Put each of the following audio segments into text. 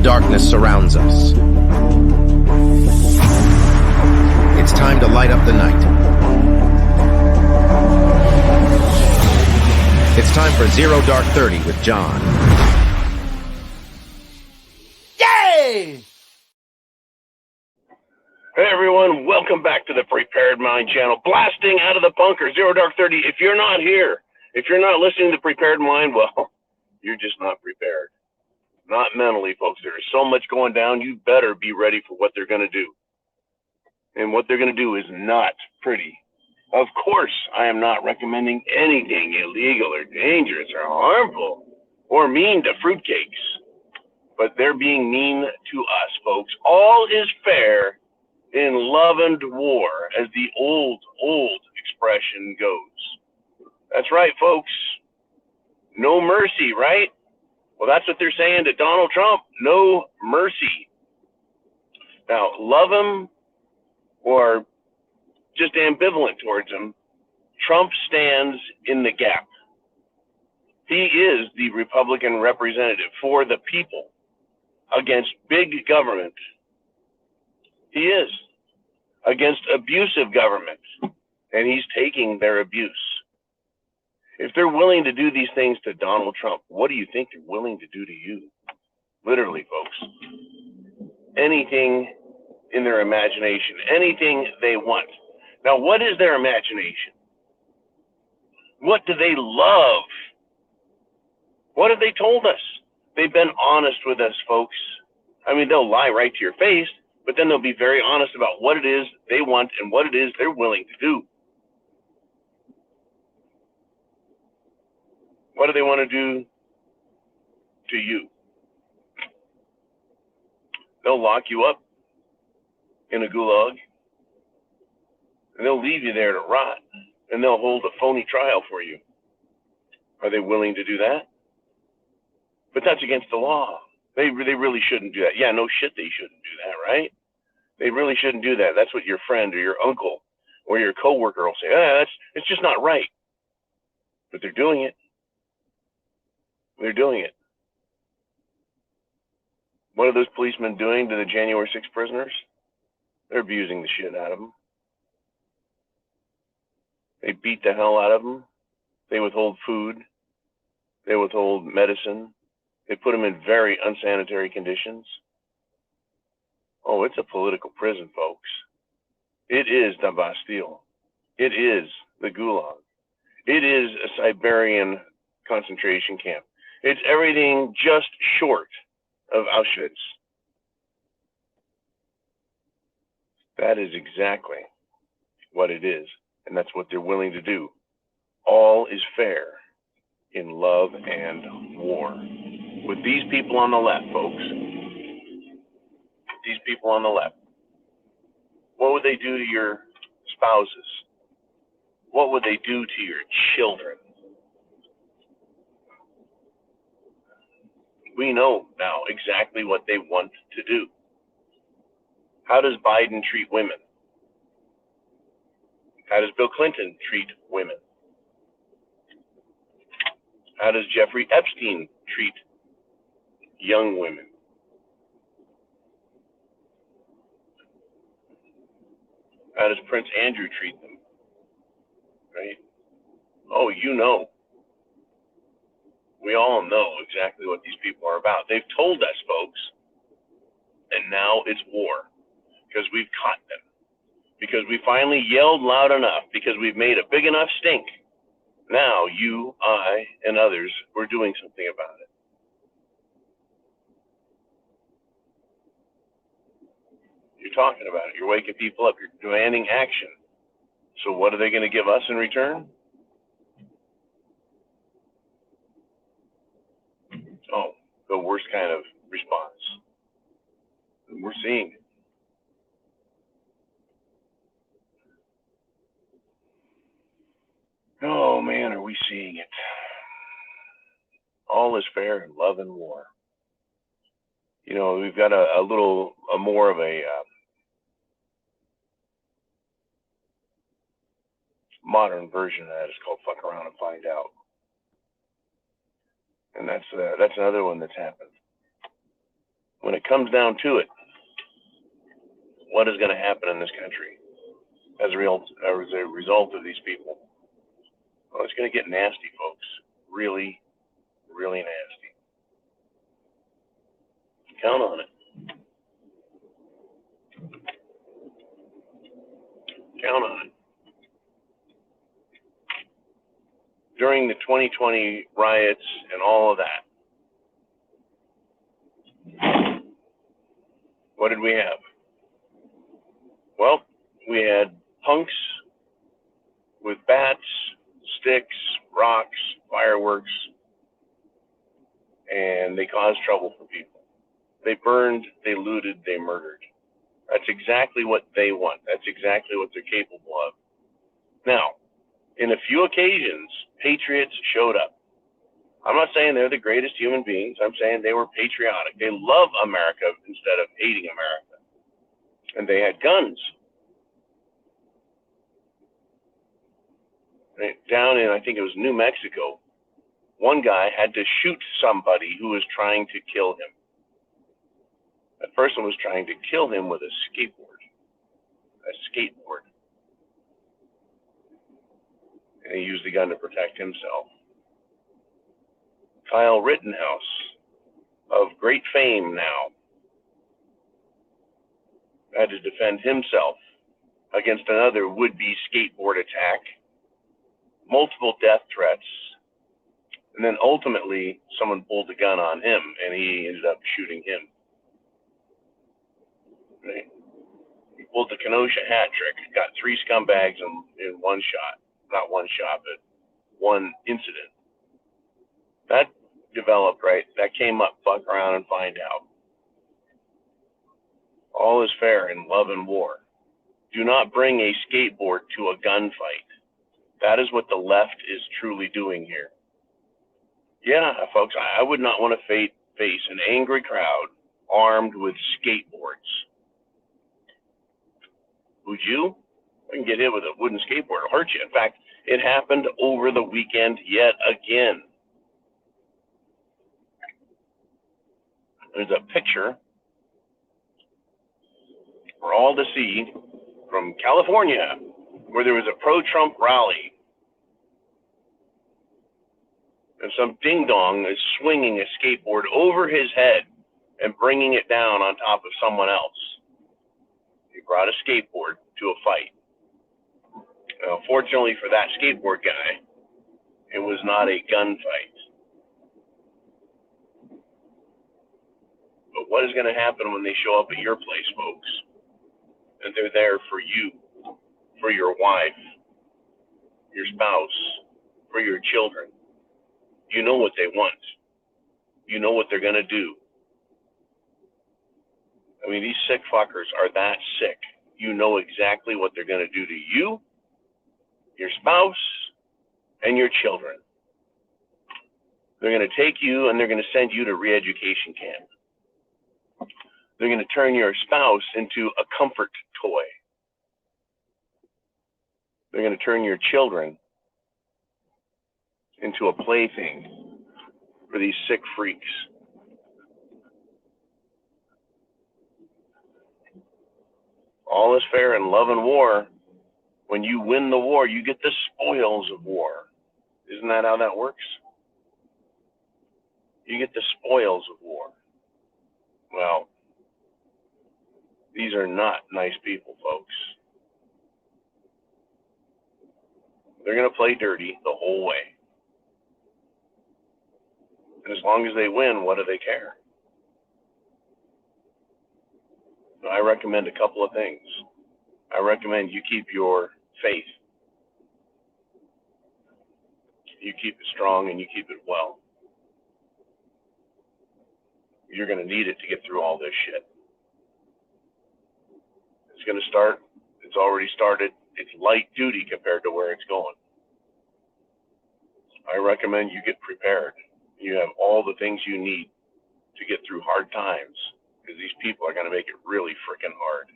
darkness surrounds us. It's time to light up the night. It's time for Zero Dark 30 with John. Yay! Hey everyone, welcome back to the Prepared Mind channel. Blasting out of the bunker, Zero Dark 30. If you're not here, if you're not listening to Prepared Mind, well, you're just not prepared. Not mentally, folks. There is so much going down. You better be ready for what they're going to do. And what they're going to do is not pretty. Of course, I am not recommending anything illegal or dangerous or harmful or mean to fruitcakes. But they're being mean to us, folks. All is fair in love and war, as the old expression goes. That's right, folks. No mercy, right? Well, that's what they're saying to Donald Trump. No mercy. Now, love him or just ambivalent towards him, Trump stands in the gap. He is the Republican representative for the people against big government. He is against abusive government, and he's taking their abuse. If they're willing to do these things to Donald Trump, what do you think they're willing to do to you? Literally, folks. Anything in their imagination, anything they want. Now, what is their imagination? What do they love? What have they told us? They've been honest with us, folks. I mean, they'll lie right to your face, but then they'll be very honest about what it is they want and what it is they're willing to do. What do they want to do to you? They'll lock you up in a gulag, and they'll leave you there to rot, and they'll hold a phony trial for you. Are they willing to do that? But that's against the law. They really shouldn't do that. Yeah, no shit, they shouldn't do that, right? They really shouldn't do that. That's what your friend or your uncle or your coworker will say. It's just not right. But they're doing it. They're doing it. What are those policemen doing to the January 6th prisoners? They're abusing the shit out of them. They beat the hell out of them. They withhold food. They withhold medicine. They put them in very unsanitary conditions. Oh, it's a political prison, folks. It is the Bastille. It is the Gulag. It is a Siberian concentration camp. It's everything just short of Auschwitz. That is exactly what it is, and that's what they're willing to do. All is fair in love and war. With these people on the left, folks, these people on the left, what would they do to your spouses? What would they do to your children? We know now exactly what they want to do. How does Biden treat women? How does Bill Clinton treat women? How does Jeffrey Epstein treat young women? How does Prince Andrew treat them? Right? Oh, you know. We all know exactly what these people are about. They've told us, folks, and now it's war because we've caught them, because we finally yelled loud enough, because we've made a big enough stink. Now you, I, and others, we're doing something about it. You're talking about it. You're waking people up. You're demanding action. So what are they going to give us in return? Oh, the worst kind of response. We're seeing it. Oh, man, are we seeing it. All is fair in love and war. You know, we've got a more of a modern version of that. It's called Fuck Around and Find Out. And that's another one that's happened. when it comes down to it, what is going to happen in this country as a result of these people? Well, it's going to get nasty, folks. Really, really nasty. Count on it. Count on it. During the 2020 riots and all of that, what did we have? Well, we had punks with bats, sticks, rocks, fireworks, and they caused trouble for people. They burned, they looted, they murdered. That's exactly what they want. That's exactly what they're capable of. Now, in a few occasions, patriots showed up. I'm not saying they're the greatest human beings. I'm saying they were patriotic. They love America instead of hating America. And they had guns. Down in, I think it was New Mexico, one guy had to shoot somebody who was trying to kill him. That person was trying to kill him with a skateboard. And he used the gun to protect himself. Kyle Rittenhouse, of great fame now, had to defend himself against another would-be skateboard attack, multiple death threats, and then ultimately someone pulled the gun on him and he ended up shooting him. Right? He pulled the Kenosha hat trick, got 3 scumbags in one shot. Not one shot, but one incident. That developed, right? That came up, fuck around and find out. All is fair in love and war. Do not bring a skateboard to a gunfight. That is what the left is truly doing here. Yeah, folks, I would not want to face an angry crowd armed with skateboards. Would you? I can get hit with a wooden skateboard. It'll hurt you. In fact, it happened over the weekend yet again. There's a picture for all to see from California where there was a pro-Trump rally. And some ding-dong is swinging a skateboard over his head and bringing it down on top of someone else. He brought a skateboard to a fight. Now, fortunately for that skateboard guy, it was not a gunfight. But what is going to happen when they show up at your place, folks? And they're there for you, for your wife, your spouse, for your children. You know what they want. You know what they're going to do. I mean, these sick fuckers are that sick. You know exactly what they're going to do to you, your spouse, and your children. They're going to take you and they're going to send you to re-education camp. They're going to turn your spouse into a comfort toy. They're going to turn your children into a plaything for these sick freaks. All is fair in love and war. When you win the war, you get the spoils of war. Isn't that how that works? You get the spoils of war. Well, these are not nice people, folks. They're going to play dirty the whole way. And as long as they win, what do they care? I recommend a couple of things. I recommend you keep your faith. You keep it strong and you keep it well. You're going to need it to get through all this shit. It's going to start. It's already started. It's light duty compared to where it's going. I recommend you get prepared. You have all the things you need to get through hard times, because these people are going to make it really freaking hard.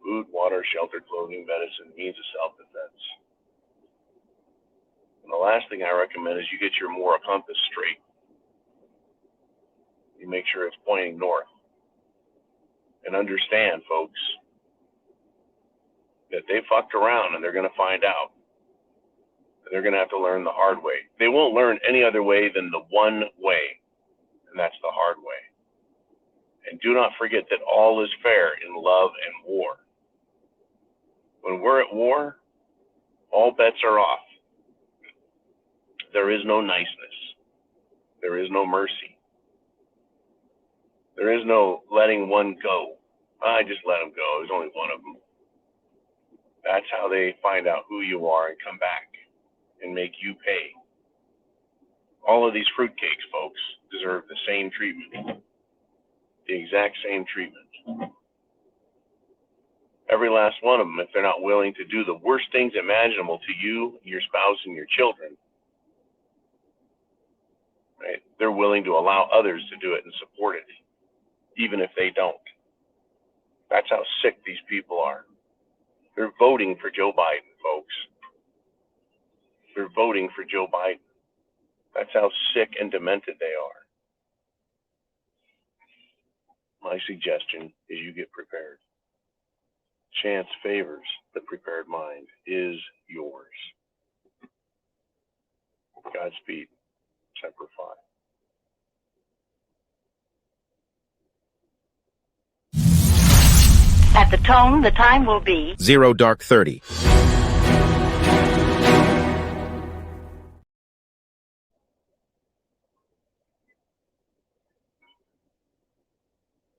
Food, water, shelter, clothing, medicine, means of self-defense. And the last thing I recommend is you get your moral compass straight. You make sure it's pointing north. And understand, folks, that they fucked around and they're going to find out. They're going to have to learn the hard way. They won't learn any other way than the one way, and that's the hard way. And do not forget that all is fair in love and war. When we're at war, all bets are off. There is no niceness. There is no mercy. There is no letting one go. I just let him go. There's only one of them. That's how they find out who you are and come back and make you pay. All of these fruitcakes, folks, deserve the same treatment. The exact same treatment. Every last one of them, if they're not willing to do the worst things imaginable to you, your spouse, and your children, right? They're willing to allow others to do it and support it, even if they don't. That's how sick these people are. They're voting for Joe Biden, folks. They're voting for Joe Biden. That's how sick and demented they are. My suggestion is you get prepared. Chance favors the prepared mind is yours. Godspeed. Semper Fi. At the tone, the time will be 0 dark 30.